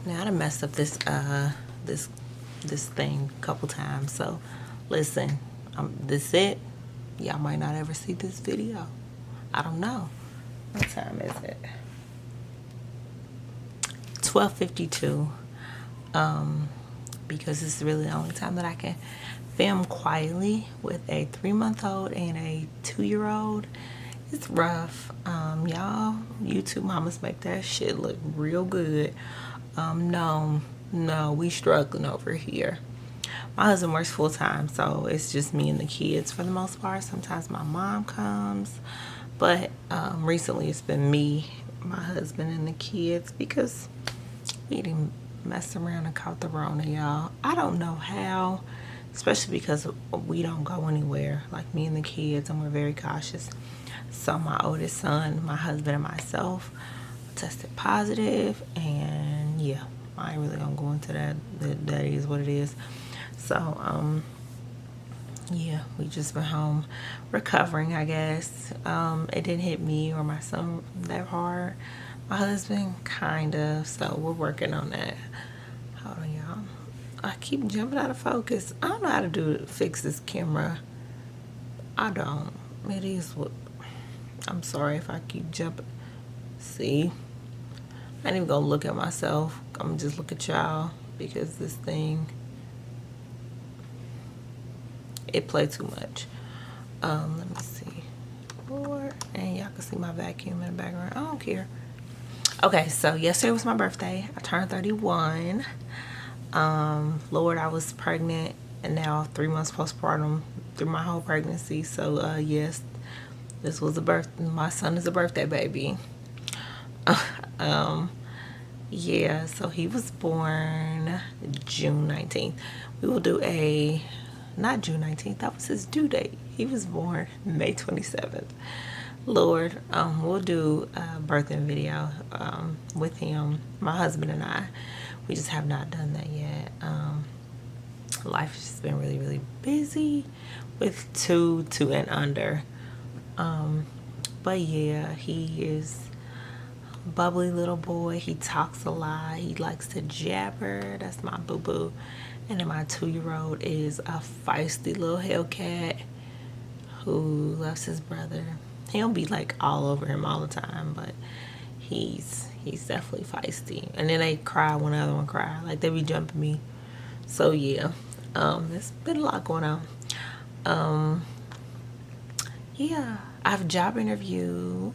Now I done messed up this this thing a couple times. So listen, this it. Y'all might not ever see this video. I don't know. What time is it? 12:52. Because it's really the only time that I can film quietly with a 3-month-old and a 2-year-old. It's rough. Y'all, YouTube mamas make that shit look real good. No, we struggling over here. My husband works full time, so it's just me and the kids for the most part. Sometimes my mom comes, but recently it's been me, my husband, and the kids because we didn't mess around and caught the Rona, y'all. I don't know how, especially because we don't go anywhere, like me and the kids, and we're very cautious. So my oldest son, my husband, and myself tested positive, and yeah, I ain't really gonna go into that. That is what it is. So yeah, we just been home recovering, I guess. It didn't hit me or my son that hard. My husband, kind of. So we're working on that. Hold on, y'all. I keep jumping out of focus. I don't know how to fix this camera. I don't. It is what. I'm sorry if I keep jumping. See? I ain't even gonna look at myself. I'm gonna just look at y'all because this thing, it played too much. Let me see. And y'all can see my vacuum in the background. I don't care. Okay, so yesterday was my birthday. I turned 31. Lord, I was pregnant and now 3 months postpartum through my whole pregnancy. So yes, this was my son is a birthday baby. Yeah, so he was born June 19th. We will do not June 19th, that was his due date. He was born May 27th. Lord, we'll do a birthday video with him, my husband and I. We just have not done that yet. Life has just been really, really busy with two and under. But yeah, he is a bubbly little boy. He talks a lot. He likes to jabber. That's my boo-boo. And then my 2-year-old is a feisty little Hellcat who loves his brother. He don't be like all over him all the time, but he's definitely feisty. And then they cry when the other one cry. Like they be jumping me. So yeah, there's been a lot going on. Yeah, I have a job interview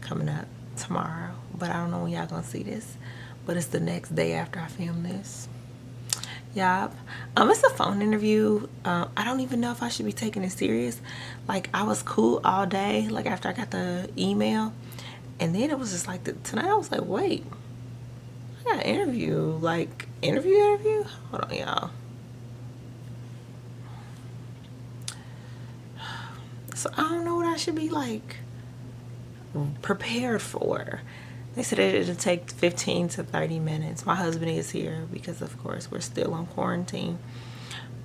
coming up tomorrow, but I don't know when y'all gonna see this. But it's the next day after I film this. Yup. It's a phone interview. I don't even know if I should be taking it serious. Like I was cool all day, like after I got the email. And then it was just like tonight I was like, wait, I got an interview. Like interview? Hold on, y'all. So I don't know what I should be like prepared for. They said it'll take 15 to 30 minutes. My husband is here because, of course, we're still on quarantine.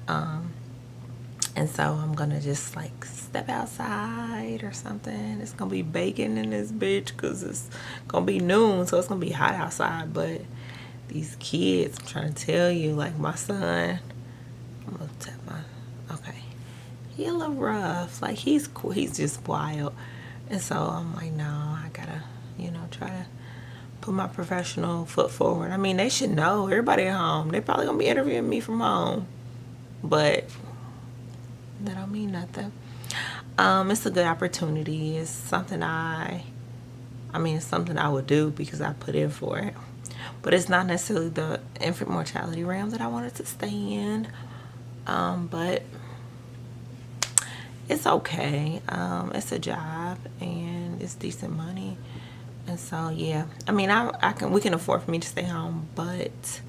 And so I'm going to just, like, step outside or something. It's going to be baking in this bitch because it's going to be noon, so it's going to be hot outside. But these kids, I'm trying to tell you, like my son, I'm going to tap okay. He a little rough. Like, he's cool. He's just wild. And so I'm like, no, I got to, try to put my professional foot forward. I mean, they should know. Everybody at home. They probably gonna be interviewing me from home, but that don't mean nothing. It's a good opportunity. It's something it's something I would do because I put in for it. But it's not necessarily the infant mortality realm that I wanted to stay in. But it's okay. It's a job and it's decent money. And so yeah, I mean, we can afford for me to stay home, but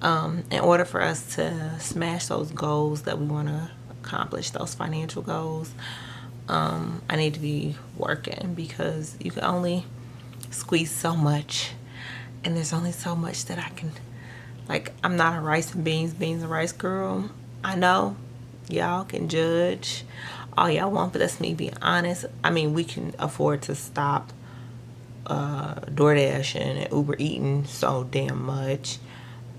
in order for us to smash those goals that we want to accomplish, those financial goals, I need to be working because you can only squeeze so much, and there's only so much that I can. Like, I'm not a rice and beans and rice girl. I know y'all can judge all y'all want, but that's me being honest. I mean, we can afford to stop DoorDash and Uber eating so damn much.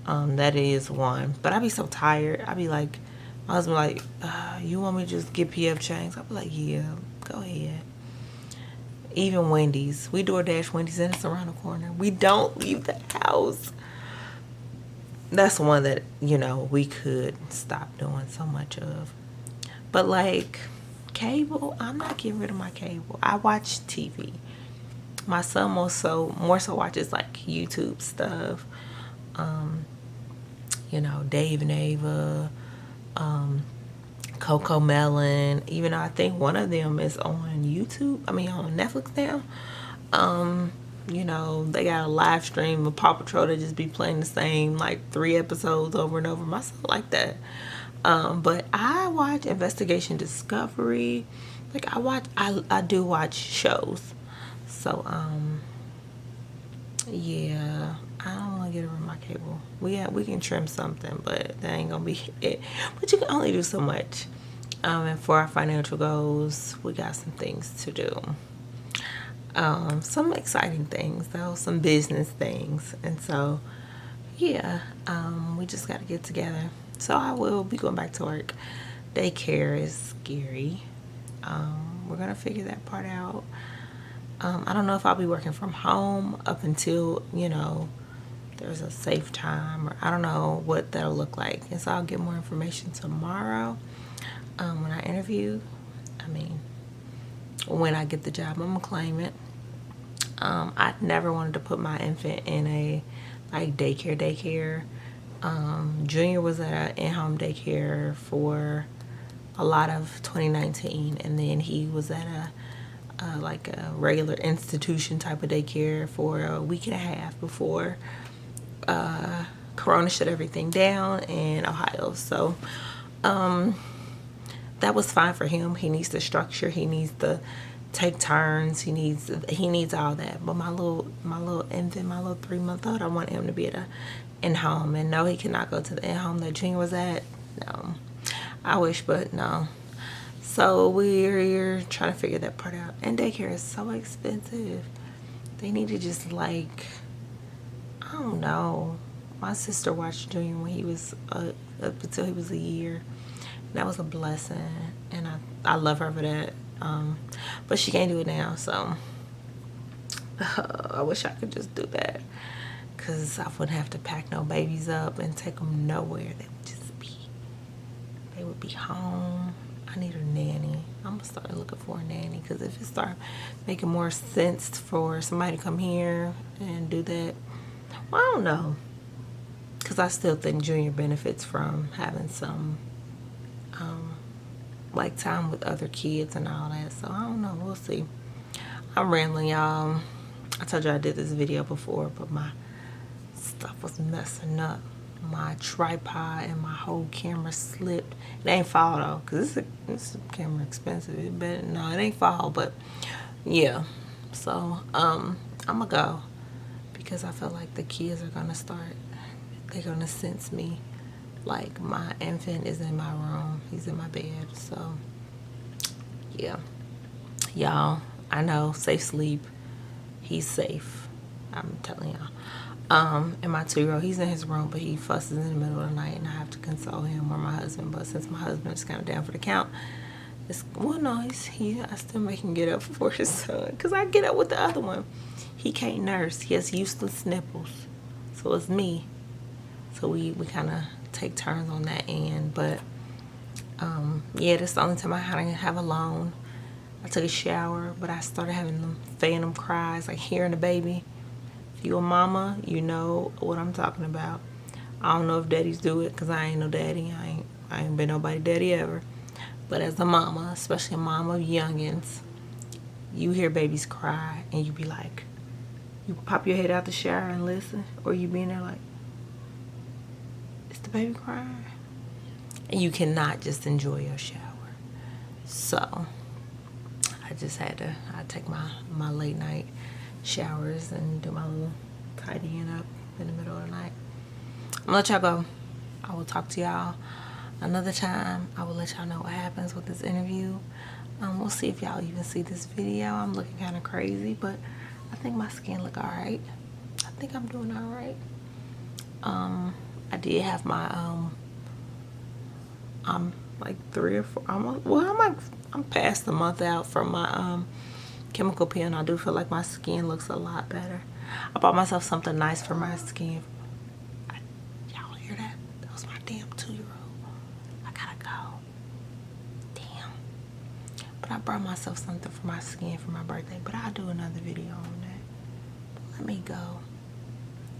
That is one. But I be so tired. I be like, my husband like, you want me to just get PF Chang's? I be like, yeah, go ahead. Even Wendy's. We DoorDash Wendy's and it's around the corner. We don't leave the house. That's one that, you know, we could stop doing so much of. But like cable, I'm not getting rid of my cable. I watch TV. My son more so watches like YouTube stuff. You know, Dave and Ava, Coco Melon. Even though I think one of them is on YouTube. I mean on Netflix now. You know, they got a live stream of Paw Patrol that just be playing the same like 3 episodes over and over. My son like that. But I watch Investigation Discovery. Like I do watch shows. So yeah, I don't want to get rid of my cable. We can trim something, but that ain't gonna be it. But you can only do so much. And for our financial goals, we got some things to do. Some exciting things though, some business things, and so yeah, we just got to get together. So I will be going back to work. Daycare is scary. We're gonna figure that part out. I don't know if I'll be working from home up until, you know, there's a safe time, or I don't know what that'll look like. And so I'll get more information tomorrow when I interview. I mean, when I get the job, I'm gonna claim it. I never wanted to put my infant in a like daycare. Junior was at an in-home daycare for a lot of 2019, and then he was at like a regular institution type of daycare for a week and a half before Corona shut everything down in Ohio. So that was fine for him. He needs the structure. He needs the take turns. He needs all that. But my little infant, my little 3-month-old, I want him to be at a in-home. And no, he cannot go to the in-home that Junior was at. No, I wish, but no. So we're trying to figure that part out. And daycare is so expensive. They need to just like, I don't know. My sister watched Junior when he was up until he was a year. That was a blessing, and I love her for that. But she can't do it now, so I wish I could just do that, because I wouldn't have to pack no babies up and take them nowhere. They would be home. I need a nanny. I'm gonna start looking for a nanny, because if it start making more sense for somebody to come here and do that, well, I don't know, because I still think Junior benefits from having some like time with other kids and all that. So I don't know, we'll see. I'm rambling, y'all. I told you I did this video before, but my stuff was messing up. My tripod and my whole camera slipped. It ain't fall though, because this camera expensive. It ain't fall, but yeah. So I'm gonna go, because I feel like the kids are gonna start, they're gonna sense me. Like, my infant is in my room. He's in my bed. So, yeah. Y'all, I know. Safe sleep. He's safe. I'm telling y'all. And my 2-year-old, he's in his room, but he fusses in the middle of the night, and I have to console him or my husband. But since my husband is kind of down for the count, I still make him get up for his son. Because I get up with the other one. He can't nurse. He has useless nipples. So it's me. So we kind of take turns on that end. But yeah, that's the only time I had to have alone. I took a shower, but I started having them phantom cries, like hearing the baby. If you a mama, you know what I'm talking about. I don't know if daddies do it, because I ain't no daddy. I ain't been nobody daddy ever. But as a mama, especially a mom of youngins, you hear babies cry and you be like, you pop your head out the shower and listen, or you be in there like, is the baby crying? And you cannot just enjoy your shower. So I just had to, I take my late night showers and do my little tidying up in the middle of the night. I'm gonna let y'all go. I will talk to y'all another time. I will let y'all know what happens with this interview. We'll see if y'all even see this video. I'm looking kind of crazy, but I think my skin look alright. I think I'm doing alright. I did have my I'm like 3 or 4 almost, well, I'm past the month out from my chemical peel, and I do feel like my skin looks a lot better. I bought myself something nice for my skin. Y'all hear that? That was my damn 2-year-old. I gotta go. Damn. But I bought myself something for my skin for my birthday, but I'll do another video on that. Let me go.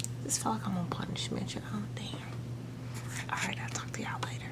I just feel like I'm on punishment, y'all. Damn. Alright, I'll talk to y'all later.